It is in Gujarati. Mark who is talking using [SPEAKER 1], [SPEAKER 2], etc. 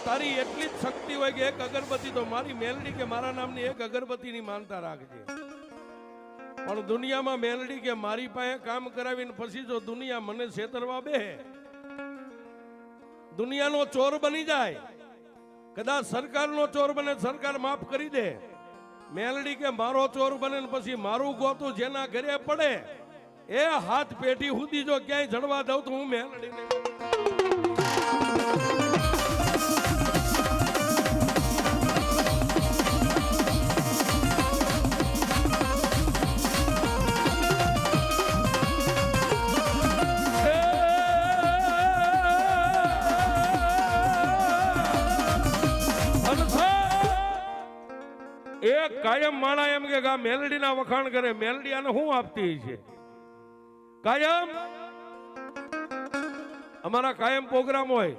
[SPEAKER 1] તારી એટલી જ શક્તિ હોય કે એક અગરબત્તી તો મારી મેલડી કે મારા નામની એક અગરબત્તીની માનતા રાખજે. પણ દુનિયામાં મેલડી કે મારી પાસે કામ કરાવીને પછી જો દુનિયા મને છેતરવા બેહે, દુનિયાનો ચોર બની જાય, કદાચ સરકારનો ચોર બને, સરકાર માફ કરી દે, મેલડી કે મારો ચોર બને ને પછી મારું ગોતું જેના ઘરે પડે એ હાથ પેઢી સુધી જો ક્યાંય જડવા દઉં તો હું મેલડીને કાયમ માણા એમ કે મેલડી ના વખાણ કરે. મેલડી આને શું આપતી છે? કાયમ અમારા કાયમ પ્રોગ્રામ હોય,